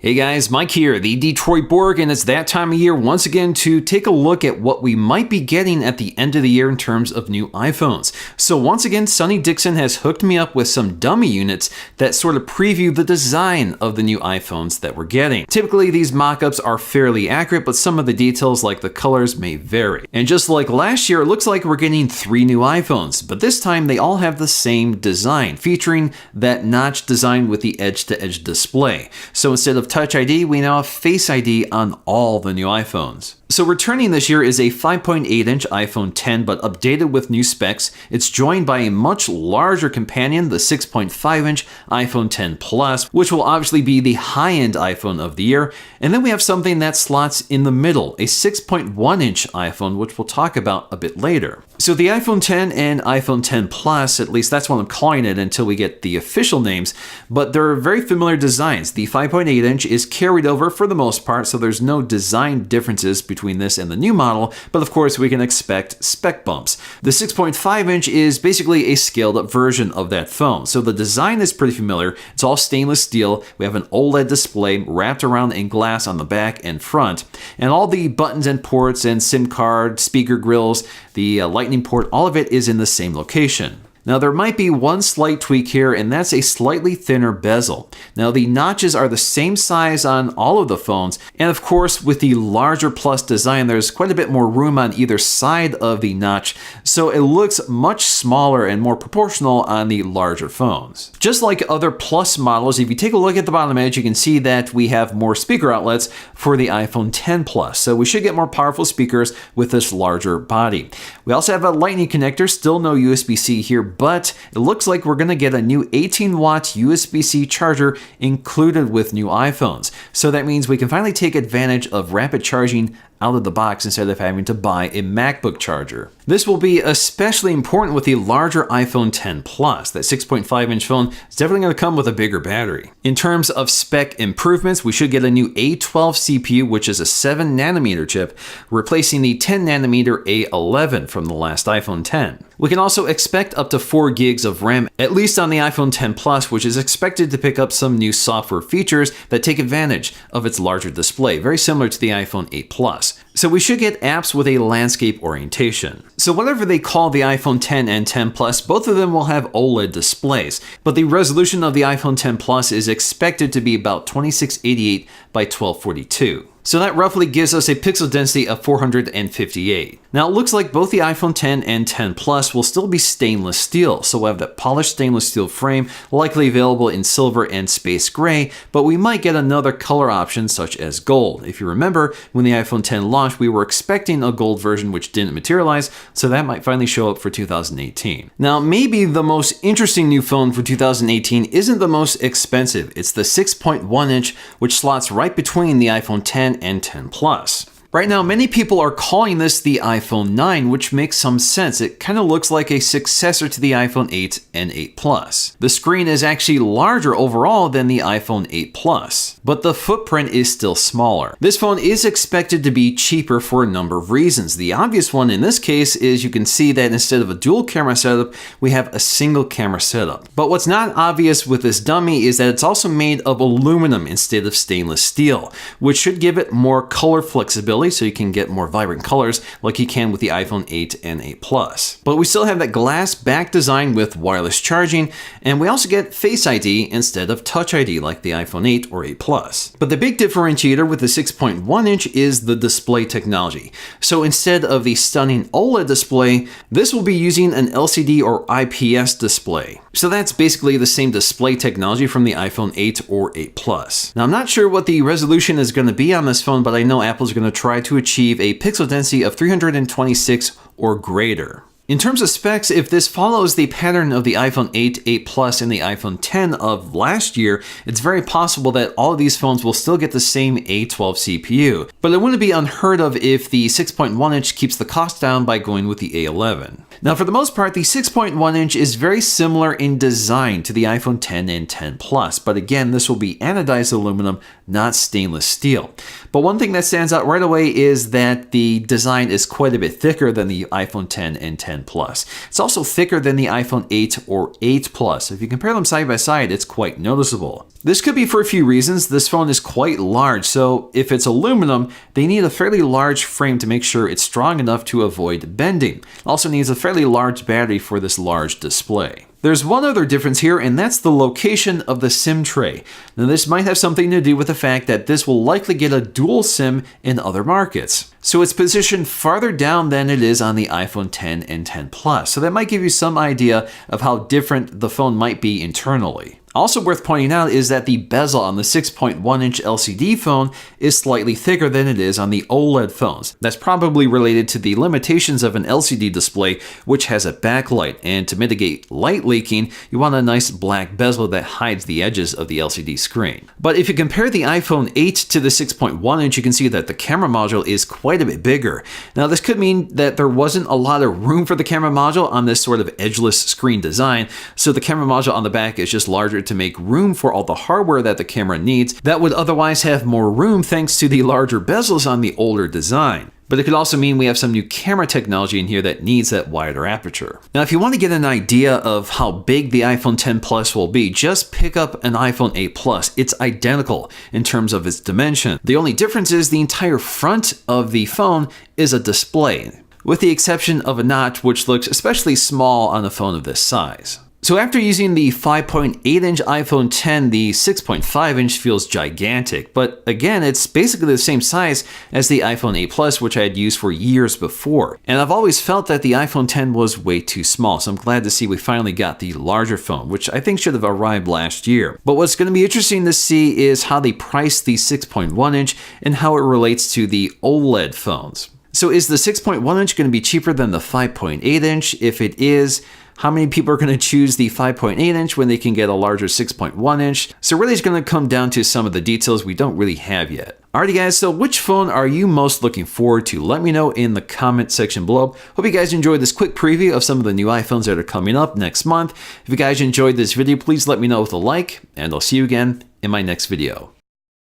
Hey guys, Mike here, the Detroit Borg, and it's that time of year once again to take a look at what we might be getting at the end of the year in terms of new iPhones. So once again, Sonny Dixon has hooked me up with some dummy units that sort of preview the design of the new iPhones that we're getting. Typically, these mock-ups are fairly accurate, but some of the details like the colors may vary. And just like last year, it looks like we're getting 3 new iPhones, but this time they all have the same design, featuring that notch design with the edge-to-edge display. So instead of Touch ID, we now have Face ID on all the new iPhones. So returning this year is a 5.8-inch iPhone X, but updated with new specs. It's joined by a much larger companion, the 6.5-inch iPhone X Plus, which will obviously be the high-end iPhone of the year. And then we have something that slots in the middle, a 6.1-inch iPhone, which we'll talk about a bit later. So the iPhone X and iPhone X Plus, at least that's what I'm calling it until we get the official names, but they're very familiar designs. The 5.8-inch is carried over for the most part, so there's no design differences between this and the new model, but of course we can expect spec bumps. The 6.5-inch is basically a scaled up version of that phone, so the design is pretty familiar. It's all stainless steel. We have an OLED display wrapped around in glass on the back and front, and all the buttons and ports and SIM card, speaker grills, the lightning port, all of it is in the same location. Now there might be one slight tweak here, and that's a slightly thinner bezel. Now the notches are the same size on all of the phones, and of course with the larger Plus design there's quite a bit more room on either side of the notch, so it looks much smaller and more proportional on the larger phones. Just like other Plus models, if you take a look at the bottom edge, you can see that we have more speaker outlets for the iPhone X Plus, so we should get more powerful speakers with this larger body. We also have a Lightning connector, still no USB-C here, but it looks like we're going to get a new 18-watt USB-C charger included with new iPhones. So that means we can finally take advantage of rapid charging out of the box instead of having to buy a MacBook charger. This will be especially important with the larger iPhone X Plus. That 6.5-inch phone is definitely going to come with a bigger battery. In terms of spec improvements, we should get a new A12 CPU, which is a 7nm chip, replacing the 10nm A11 from the last iPhone X. We can also expect up to 4 gigs of RAM, at least on the iPhone X Plus, which is expected to pick up some new software features that take advantage of its larger display, very similar to the iPhone 8 Plus. So we should get apps with a landscape orientation. So whatever they call the iPhone X and X Plus, both of them will have OLED displays, but the resolution of the iPhone X Plus is expected to be about 2688 by 1242. So that roughly gives us a pixel density of 458. Now it looks like both the iPhone X and X Plus will still be stainless steel, so we'll have that polished stainless steel frame, likely available in silver and space gray, but we might get another color option such as gold. If you remember, when the iPhone X launched, we were expecting a gold version which didn't materialize, so that might finally show up for 2018. Now maybe the most interesting new phone for 2018 isn't the most expensive. It's the 6.1-inch, which slots right between the iPhone X and X Plus. Right now, many people are calling this the iPhone 9, which makes some sense. It kind of looks like a successor to the iPhone 8 and 8 Plus. The screen is actually larger overall than the iPhone 8 Plus, but the footprint is still smaller. This phone is expected to be cheaper for a number of reasons. The obvious one in this case is you can see that instead of a dual camera setup, we have a single camera setup. But what's not obvious with this dummy is that it's also made of aluminum instead of stainless steel, which should give it more color flexibility, so you can get more vibrant colors like you can with the iPhone 8 and 8 Plus. But we still have that glass back design with wireless charging, and we also get Face ID instead of Touch ID like the iPhone 8 or 8 Plus. But the big differentiator with the 6.1-inch is the display technology. So instead of the stunning OLED display, this will be using an LCD or IPS display. So that's basically the same display technology from the iPhone 8 or 8 Plus. Now I'm not sure what the resolution is going to be on this phone, but I know Apple's going to try to achieve a pixel density of 326 or greater. In terms of specs, if this follows the pattern of the iPhone 8, 8 Plus, and the iPhone X of last year, it's very possible that all of these phones will still get the same A12 CPU. But it wouldn't be unheard of if the 6.1-inch keeps the cost down by going with the A11. Now, for the most part, the 6.1-inch is very similar in design to the iPhone X and X Plus, but again, this will be anodized aluminum, not stainless steel. But one thing that stands out right away is that the design is quite a bit thicker than the iPhone X and X 10 Plus. It's also thicker than the iPhone 8 or 8 Plus. If you compare them side by side, it's quite noticeable. This could be for a few reasons. This phone is quite large, so if it's aluminum, they need a fairly large frame to make sure it's strong enough to avoid bending. It also needs a fairly large battery for this large display. There's one other difference here, and that's the location of the SIM tray. Now, this might have something to do with the fact that this will likely get a dual SIM in other markets. So it's positioned farther down than it is on the iPhone 10 and 10 Plus. So that might give you some idea of how different the phone might be internally. Also worth pointing out is that the bezel on the 6.1-inch LCD phone is slightly thicker than it is on the OLED phones. That's probably related to the limitations of an LCD display, which has a backlight, and to mitigate light leaking, you want a nice black bezel that hides the edges of the LCD screen. But if you compare the iPhone 8 to the 6.1-inch, you can see that the camera module is quite a bit bigger. Now, this could mean that there wasn't a lot of room for the camera module on this sort of edgeless screen design, so the camera module on the back is just larger to make room for all the hardware that the camera needs that would otherwise have more room thanks to the larger bezels on the older design. But it could also mean we have some new camera technology in here that needs that wider aperture. Now, if you want to get an idea of how big the iPhone 10 Plus will be, just pick up an iPhone 8 Plus. It's identical in terms of its dimension. The only difference is the entire front of the phone is a display, with the exception of a notch which looks especially small on a phone of this size. So after using the 5.8-inch iPhone 10, the 6.5-inch feels gigantic, but again, it's basically the same size as the iPhone 8 Plus, which I had used for years before. And I've always felt that the iPhone 10 was way too small, so I'm glad to see we finally got the larger phone, which I think should have arrived last year. But what's going to be interesting to see is how they price the 6.1-inch and how it relates to the OLED phones. So is the 6.1-inch going to be cheaper than the 5.8-inch? If it is, how many people are going to choose the 5.8-inch when they can get a larger 6.1-inch? So really it's going to come down to some of the details we don't really have yet. Alrighty guys, so which phone are you most looking forward to? Let me know in the comment section below. Hope you guys enjoyed this quick preview of some of the new iPhones that are coming up next month. If you guys enjoyed this video, please let me know with a like, and I'll see you again in my next video.